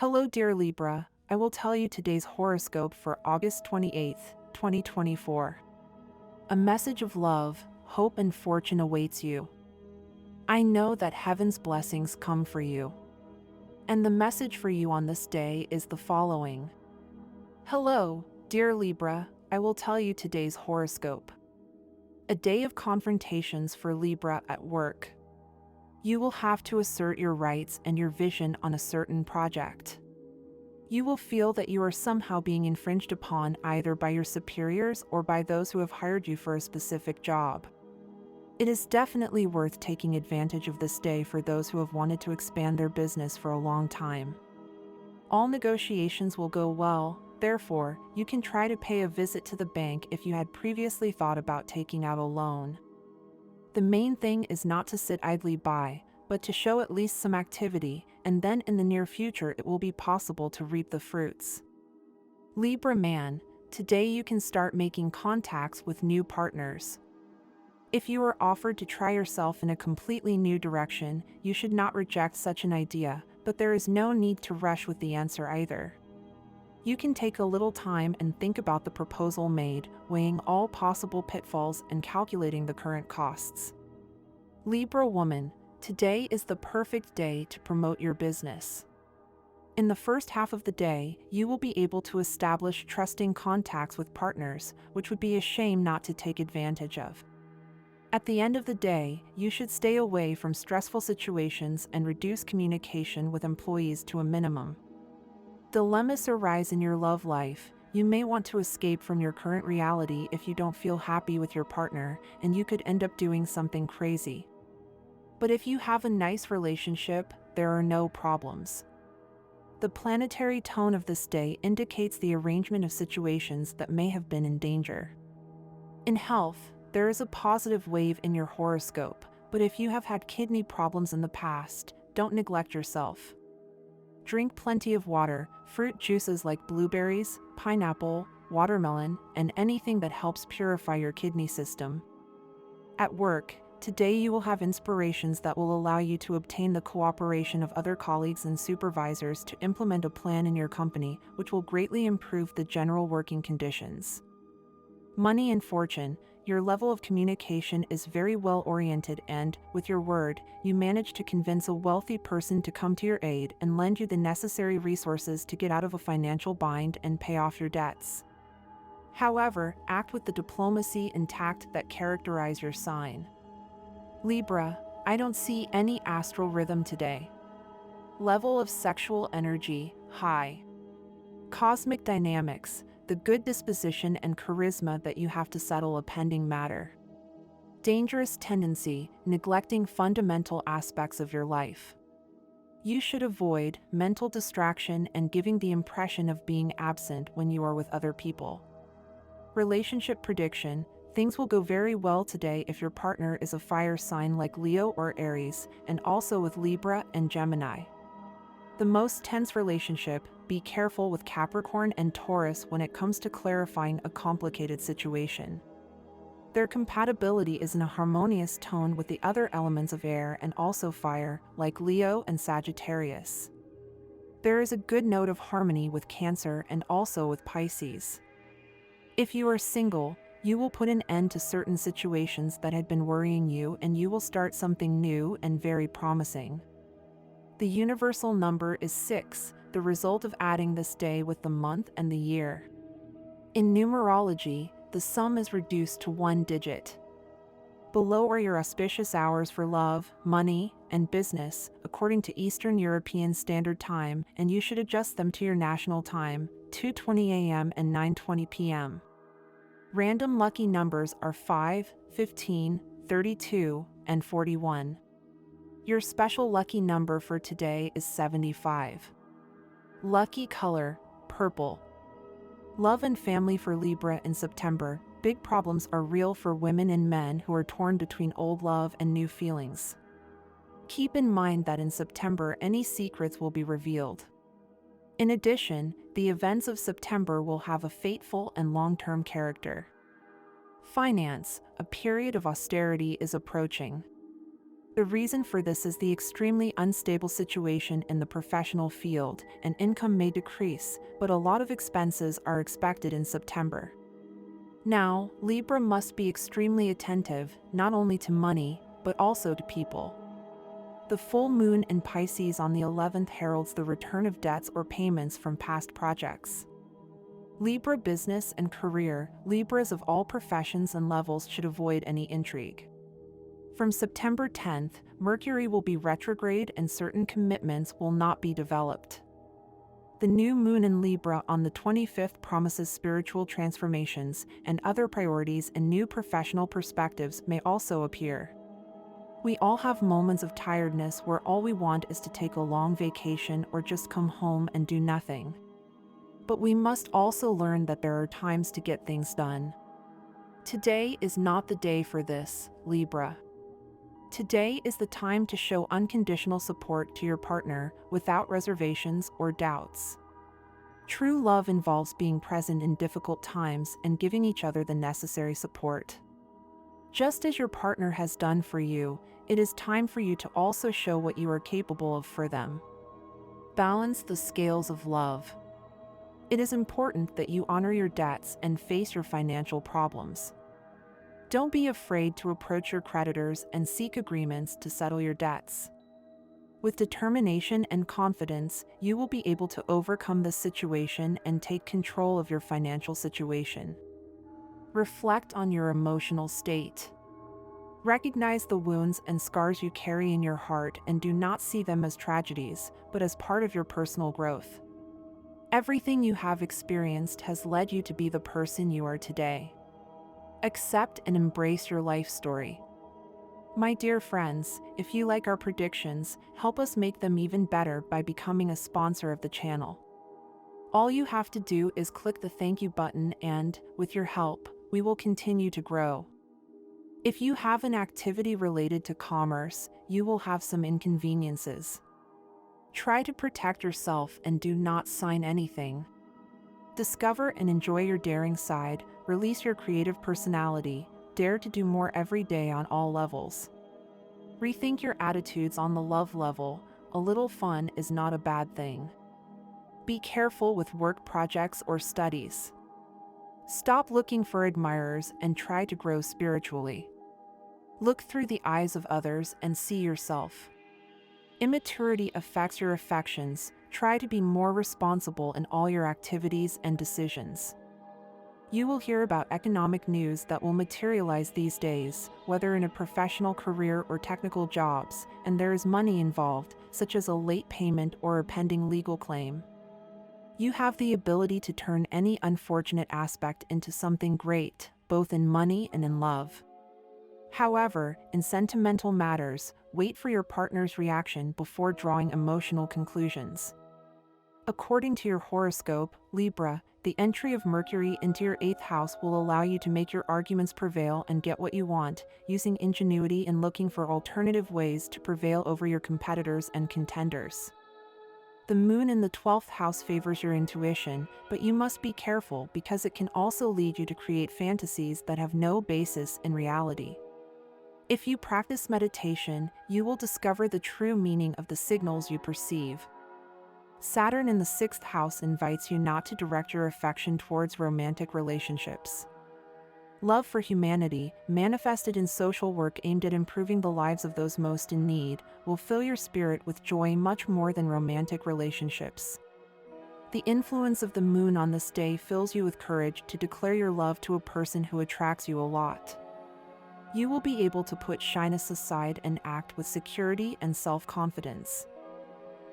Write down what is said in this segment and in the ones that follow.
Hello, dear Libra. I will tell you today's horoscope for August 28th, 2024. A message of love, hope, and fortune awaits you. I know that heaven's blessings come for you. And the message for you on this day is the following. Hello, dear Libra. I will tell you today's horoscope. A day of confrontations for Libra at work. You will have to assert your rights and your vision on a certain project. You will feel that you are somehow being infringed upon either by your superiors or by those who have hired you for a specific job. It is definitely worth taking advantage of this day for those who have wanted to expand their business for a long time. All negotiations will go well, therefore, you can try to pay a visit to the bank if you had previously thought about taking out a loan. The main thing is not to sit idly by, but to show at least some activity, and then in the near future it will be possible to reap the fruits. Libra man, today you can start making contacts with new partners. If you are offered to try yourself in a completely new direction, you should not reject such an idea, but there is no need to rush with the answer either. You can take a little time and think about the proposal made, weighing all possible pitfalls and calculating the current costs. Libra woman, today is the perfect day to promote your business. In the first half of the day, you will be able to establish trusting contacts with partners, which would be a shame not to take advantage of. At the end of the day, you should stay away from stressful situations and reduce communication with employees to a minimum. Dilemmas arise in your love life. You may want to escape from your current reality if you don't feel happy with your partner, and you could end up doing something crazy. But if you have a nice relationship, there are no problems. The planetary tone of this day indicates the arrangement of situations that may have been in danger. In health, there is a positive wave in your horoscope, but if you have had kidney problems in the past, don't neglect yourself. Drink plenty of water, fruit juices like blueberries, pineapple, watermelon, and anything that helps purify your kidney system. At work, today you will have inspirations that will allow you to obtain the cooperation of other colleagues and supervisors to implement a plan in your company, which will greatly improve the general working conditions. Money and fortune, your level of communication is very well oriented and, with your word, you manage to convince a wealthy person to come to your aid and lend you the necessary resources to get out of a financial bind and pay off your debts. However, act with the diplomacy and tact that characterize your sign. Libra, I don't see any astral rhythm today. Level of sexual energy, high. Cosmic dynamics, the good disposition and charisma that you have to settle a pending matter. Dangerous tendency, neglecting fundamental aspects of your life. You should avoid mental distraction and giving the impression of being absent when you are with other people. Relationship prediction, things will go very well today if your partner is a fire sign like Leo or Aries, and also with Libra and Gemini. The most tense relationship, be careful with Capricorn and Taurus when it comes to clarifying a complicated situation. Their compatibility is in a harmonious tone with the other elements of air and also fire, like Leo and Sagittarius. There is a good note of harmony with Cancer and also with Pisces. If you are single, you will put an end to certain situations that had been worrying you and you will start something new and very promising. The universal number is 6, the result of adding this day with the month and the year. In numerology, the sum is reduced to 1 digit. Below are your auspicious hours for love, money, and business, according to Eastern European Standard Time, and you should adjust them to your national time, 2:20 a.m. and 9:20 p.m. Random lucky numbers are 5, 15, 32, and 41. Your special lucky number for today is 75. Lucky color, purple. Love and family for Libra in September. Big problems are real for women and men who are torn between old love and new feelings. Keep in mind that in September any secrets will be revealed. In addition, the events of September will have a fateful and long-term character. Finance, a period of austerity is approaching. The reason for this is the extremely unstable situation in the professional field, and income may decrease, but a lot of expenses are expected in September. Now, Libra must be extremely attentive, not only to money, but also to people. The full moon in Pisces on the 11th heralds the return of debts or payments from past projects. Libra business and career, Libras of all professions and levels should avoid any intrigue. From September 10th, Mercury will be retrograde and certain commitments will not be developed. The new moon in Libra on the 25th promises spiritual transformations, and other priorities and new professional perspectives may also appear. We all have moments of tiredness where all we want is to take a long vacation or just come home and do nothing. But we must also learn that there are times to get things done. Today is not the day for this, Libra. Today is the time to show unconditional support to your partner without reservations or doubts. True love involves being present in difficult times and giving each other the necessary support. Just as your partner has done for you, it is time for you to also show what you are capable of for them. Balance the scales of love. It is important that you honor your debts and face your financial problems. Don't be afraid to approach your creditors and seek agreements to settle your debts. With determination and confidence, you will be able to overcome this situation and take control of your financial situation. Reflect on your emotional state. Recognize the wounds and scars you carry in your heart and do not see them as tragedies, but as part of your personal growth. Everything you have experienced has led you to be the person you are today. Accept and embrace your life story. My dear friends, if you like our predictions, help us make them even better by becoming a sponsor of the channel. All you have to do is click the thank you button and, with your help, we will continue to grow. If you have an activity related to commerce, you will have some inconveniences. Try to protect yourself and do not sign anything. Discover and enjoy your daring side, release your creative personality, dare to do more every day on all levels. Rethink your attitudes on the love level, a little fun is not a bad thing. Be careful with work projects or studies. Stop looking for admirers and try to grow spiritually. Look through the eyes of others and see yourself. Immaturity affects your affections. Try to be more responsible in all your activities and decisions. You will hear about economic news that will materialize these days, whether in a professional career or technical jobs, and there is money involved, such as a late payment or a pending legal claim. You have the ability to turn any unfortunate aspect into something great, both in money and in love. However, in sentimental matters, wait for your partner's reaction before drawing emotional conclusions. According to your horoscope, Libra, the entry of Mercury into your 8th house will allow you to make your arguments prevail and get what you want, using ingenuity and looking for alternative ways to prevail over your competitors and contenders. The moon in the 12th house favors your intuition, but you must be careful because it can also lead you to create fantasies that have no basis in reality. If you practice meditation, you will discover the true meaning of the signals you perceive. Saturn in the 6th house invites you not to direct your affection towards romantic relationships. Love for humanity, manifested in social work aimed at improving the lives of those most in need, will fill your spirit with joy much more than romantic relationships. The influence of the moon on this day fills you with courage to declare your love to a person who attracts you a lot. You will be able to put shyness aside and act with security and self-confidence.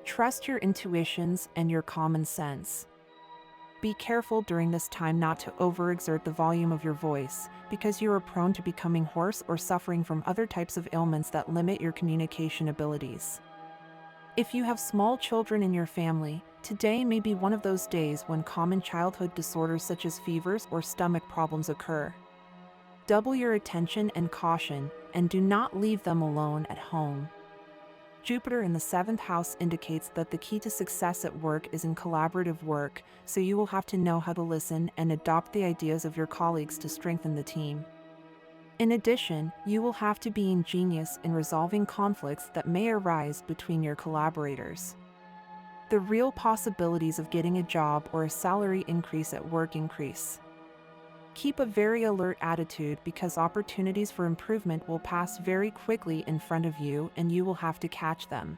Trust your intuitions and your common sense. Be careful during this time not to overexert the volume of your voice, because you are prone to becoming hoarse or suffering from other types of ailments that limit your communication abilities. If you have small children in your family, today may be one of those days when common childhood disorders such as fevers or stomach problems occur. Double your attention and caution, and do not leave them alone at home. Jupiter in the 7th house indicates that the key to success at work is in collaborative work, so you will have to know how to listen and adopt the ideas of your colleagues to strengthen the team. In addition, you will have to be ingenious in resolving conflicts that may arise between your collaborators. The real possibilities of getting a job or a salary increase at work increase. Keep a very alert attitude because opportunities for improvement will pass very quickly in front of you and you will have to catch them.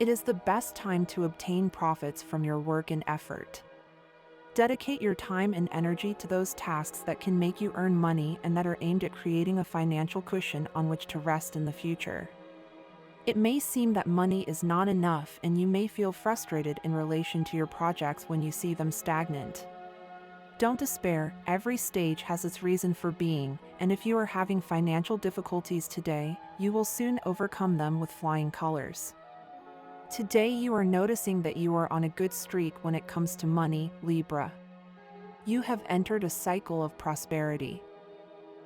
It is the best time to obtain profits from your work and effort. Dedicate your time and energy to those tasks that can make you earn money and that are aimed at creating a financial cushion on which to rest in the future. It may seem that money is not enough and you may feel frustrated in relation to your projects when you see them stagnant. Don't despair, every stage has its reason for being, and if you are having financial difficulties today, you will soon overcome them with flying colors. Today you are noticing that you are on a good streak when it comes to money, Libra. You have entered a cycle of prosperity.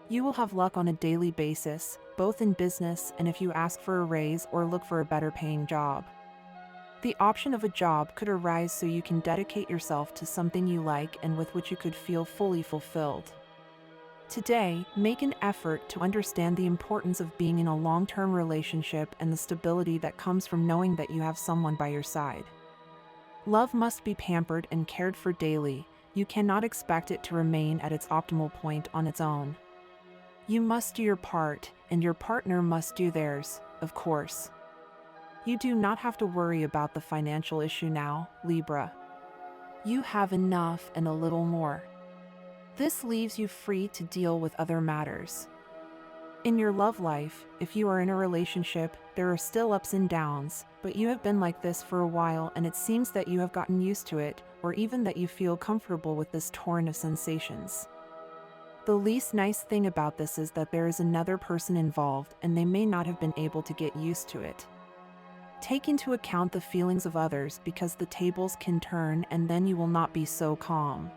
You will have luck on a daily basis, both in business and if you ask for a raise or look for a better paying job. The option of a job could arise so you can dedicate yourself to something you like and with which you could feel fully fulfilled. Today, make an effort to understand the importance of being in a long-term relationship and the stability that comes from knowing that you have someone by your side. Love must be pampered and cared for daily. You cannot expect it to remain at its optimal point on its own. You must do your part, and your partner must do theirs, of course. You do not have to worry about the financial issue now, Libra. You have enough and a little more. This leaves you free to deal with other matters. In your love life, if you are in a relationship, there are still ups and downs, but you have been like this for a while and it seems that you have gotten used to it, or even that you feel comfortable with this torrent of sensations. The least nice thing about this is that there is another person involved and they may not have been able to get used to it. Take into account the feelings of others because the tables can turn and then you will not be so calm.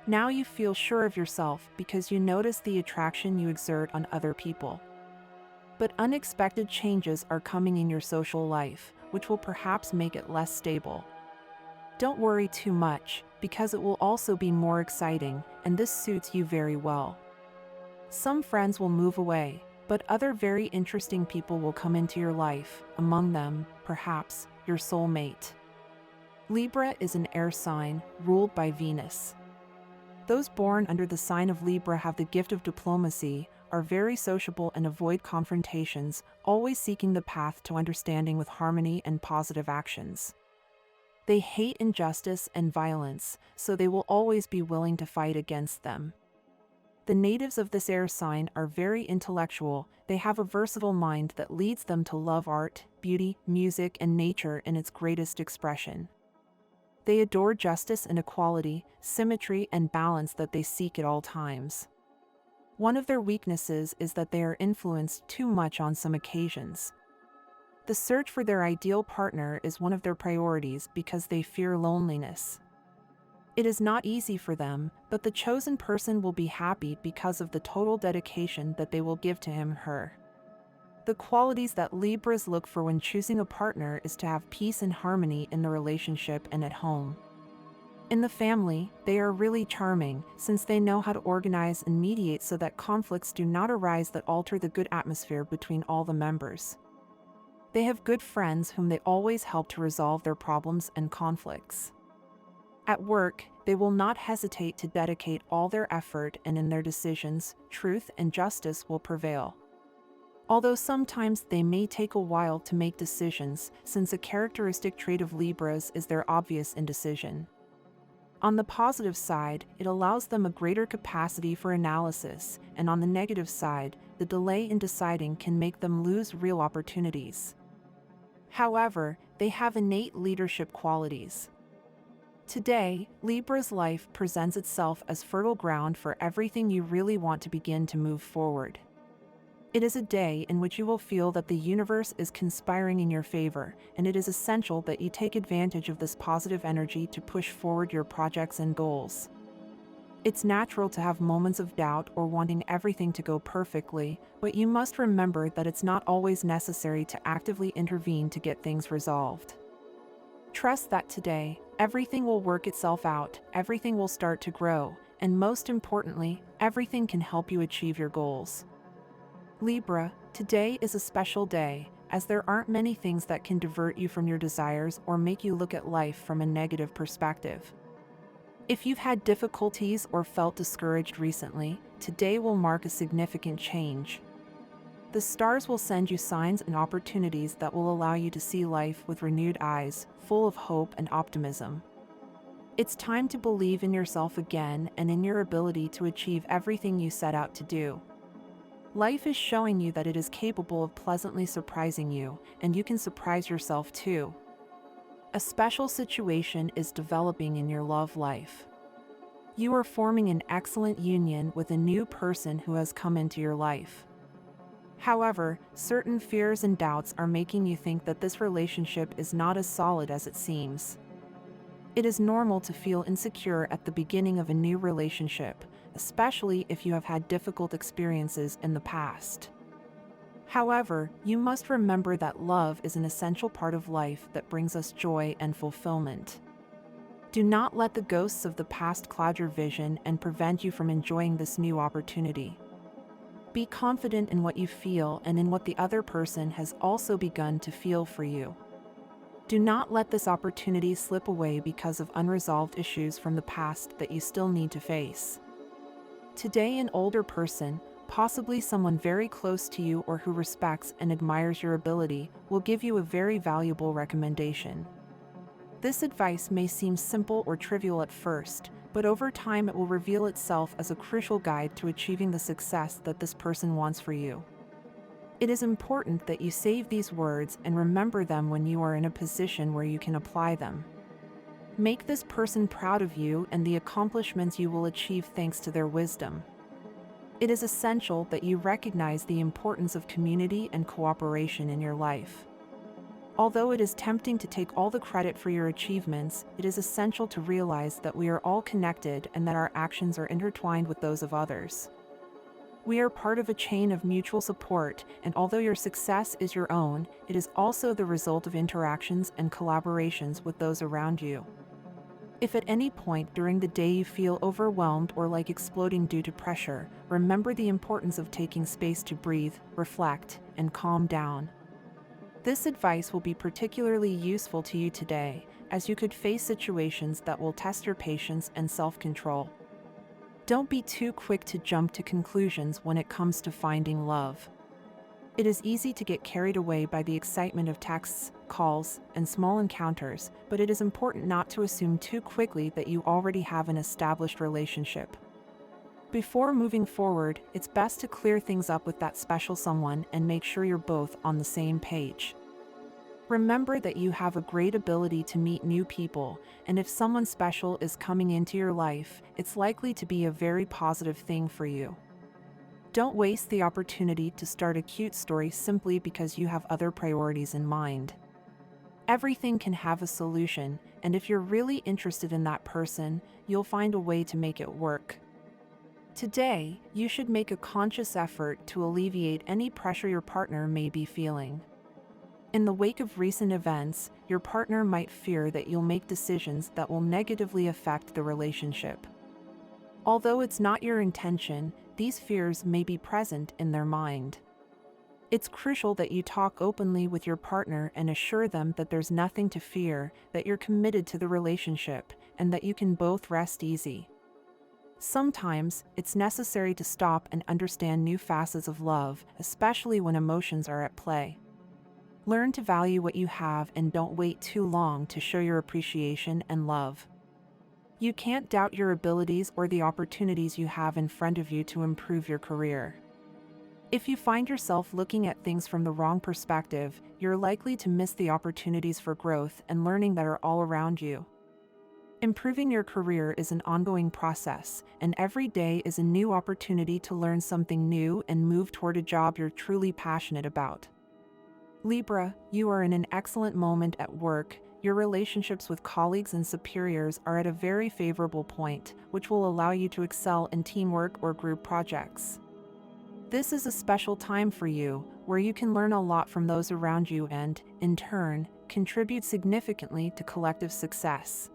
Now you feel sure of yourself because you notice the attraction you exert on other people. But unexpected changes are coming in your social life, which will perhaps make it less stable. Don't worry too much, because it will also be more exciting, and this suits you very well. Some friends will move away, but other very interesting people will come into your life, among them, perhaps, your soulmate. Libra is an air sign, ruled by Venus. Those born under the sign of Libra have the gift of diplomacy, are very sociable and avoid confrontations, always seeking the path to understanding with harmony and positive actions. They hate injustice and violence, so they will always be willing to fight against them. The natives of this air sign are very intellectual. They have a versatile mind that leads them to love art, beauty, music, and nature in its greatest expression. They adore justice and equality, symmetry and balance that they seek at all times. One of their weaknesses is that they are influenced too much on some occasions. The search for their ideal partner is one of their priorities because they fear loneliness. It is not easy for them, but the chosen person will be happy because of the total dedication that they will give to him or her. The qualities that Libras look for when choosing a partner is to have peace and harmony in the relationship and at home. In the family, they are really charming, since they know how to organize and mediate so that conflicts do not arise that alter the good atmosphere between all the members. They have good friends whom they always help to resolve their problems and conflicts. At work, they will not hesitate to dedicate all their effort, and in their decisions, truth and justice will prevail. Although sometimes they may take a while to make decisions, since a characteristic trait of Libras is their obvious indecision. On the positive side, it allows them a greater capacity for analysis, and on the negative side, the delay in deciding can make them lose real opportunities. However, they have innate leadership qualities. Today, Libra's life presents itself as fertile ground for everything you really want to begin to move forward. It is a day in which you will feel that the universe is conspiring in your favor, and it is essential that you take advantage of this positive energy to push forward your projects and goals. It's natural to have moments of doubt or wanting everything to go perfectly, but you must remember that it's not always necessary to actively intervene to get things resolved. Trust that today, everything will work itself out, everything will start to grow, and most importantly, everything can help you achieve your goals. Libra, today is a special day, as there aren't many things that can divert you from your desires or make you look at life from a negative perspective. If you've had difficulties or felt discouraged recently, today will mark a significant change. The stars will send you signs and opportunities that will allow you to see life with renewed eyes, full of hope and optimism. It's time to believe in yourself again and in your ability to achieve everything you set out to do. Life is showing you that it is capable of pleasantly surprising you, and you can surprise yourself too. A special situation is developing in your love life. You are forming an excellent union with a new person who has come into your life. However, certain fears and doubts are making you think that this relationship is not as solid as it seems. It is normal to feel insecure at the beginning of a new relationship, especially if you have had difficult experiences in the past. However, you must remember that love is an essential part of life that brings us joy and fulfillment. Do not let the ghosts of the past cloud your vision and prevent you from enjoying this new opportunity. Be confident in what you feel and in what the other person has also begun to feel for you. Do not let this opportunity slip away because of unresolved issues from the past that you still need to face. Today, an older person, possibly someone very close to you or who respects and admires your ability, will give you a very valuable recommendation. This advice may seem simple or trivial at first, but over time it will reveal itself as a crucial guide to achieving the success that this person wants for you. It is important that you save these words and remember them when you are in a position where you can apply them. Make this person proud of you and the accomplishments you will achieve thanks to their wisdom. It is essential that you recognize the importance of community and cooperation in your life. Although it is tempting to take all the credit for your achievements, it is essential to realize that we are all connected and that our actions are intertwined with those of others. We are part of a chain of mutual support, and although your success is your own, it is also the result of interactions and collaborations with those around you. If at any point during the day you feel overwhelmed or like exploding due to pressure, remember the importance of taking space to breathe, reflect, and calm down. This advice will be particularly useful to you today, as you could face situations that will test your patience and self-control. Don't be too quick to jump to conclusions when it comes to finding love. It is easy to get carried away by the excitement of texts, calls, and small encounters, but it is important not to assume too quickly that you already have an established relationship. Before moving forward, it's best to clear things up with that special someone and make sure you're both on the same page. Remember that you have a great ability to meet new people, and if someone special is coming into your life, it's likely to be a very positive thing for you. Don't waste the opportunity to start a cute story simply because you have other priorities in mind. Everything can have a solution, and if you're really interested in that person, you'll find a way to make it work. Today, you should make a conscious effort to alleviate any pressure your partner may be feeling. In the wake of recent events, your partner might fear that you'll make decisions that will negatively affect the relationship. Although it's not your intention, these fears may be present in their mind. It's crucial that you talk openly with your partner and assure them that there's nothing to fear, that you're committed to the relationship, and that you can both rest easy. Sometimes, it's necessary to stop and understand new facets of love, especially when emotions are at play. Learn to value what you have and don't wait too long to show your appreciation and love. You can't doubt your abilities or the opportunities you have in front of you to improve your career. If you find yourself looking at things from the wrong perspective, you're likely to miss the opportunities for growth and learning that are all around you. Improving your career is an ongoing process, and every day is a new opportunity to learn something new and move toward a job you're truly passionate about. Libra, you are in an excellent moment at work. Your relationships with colleagues and superiors are at a very favorable point, which will allow you to excel in teamwork or group projects. This is a special time for you, where you can learn a lot from those around you and, in turn, contribute significantly to collective success.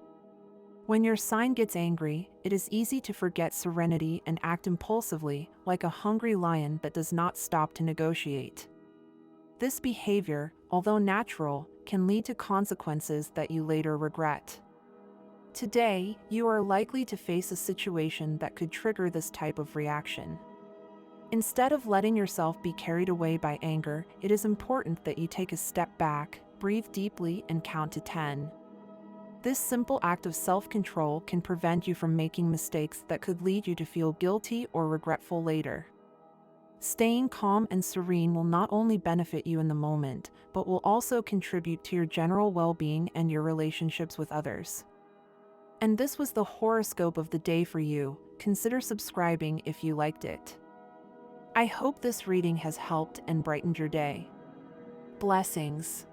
When your sign gets angry, it is easy to forget serenity and act impulsively, like a hungry lion that does not stop to negotiate. This behavior, although natural, can lead to consequences that you later regret. Today, you are likely to face a situation that could trigger this type of reaction. Instead of letting yourself be carried away by anger, it is important that you take a step back, breathe deeply, and count to 10. This simple act of self-control can prevent you from making mistakes that could lead you to feel guilty or regretful later. Staying calm and serene will not only benefit you in the moment, but will also contribute to your general well-being and your relationships with others. And this was the horoscope of the day for you. Consider subscribing if you liked it. I hope this reading has helped and brightened your day. Blessings.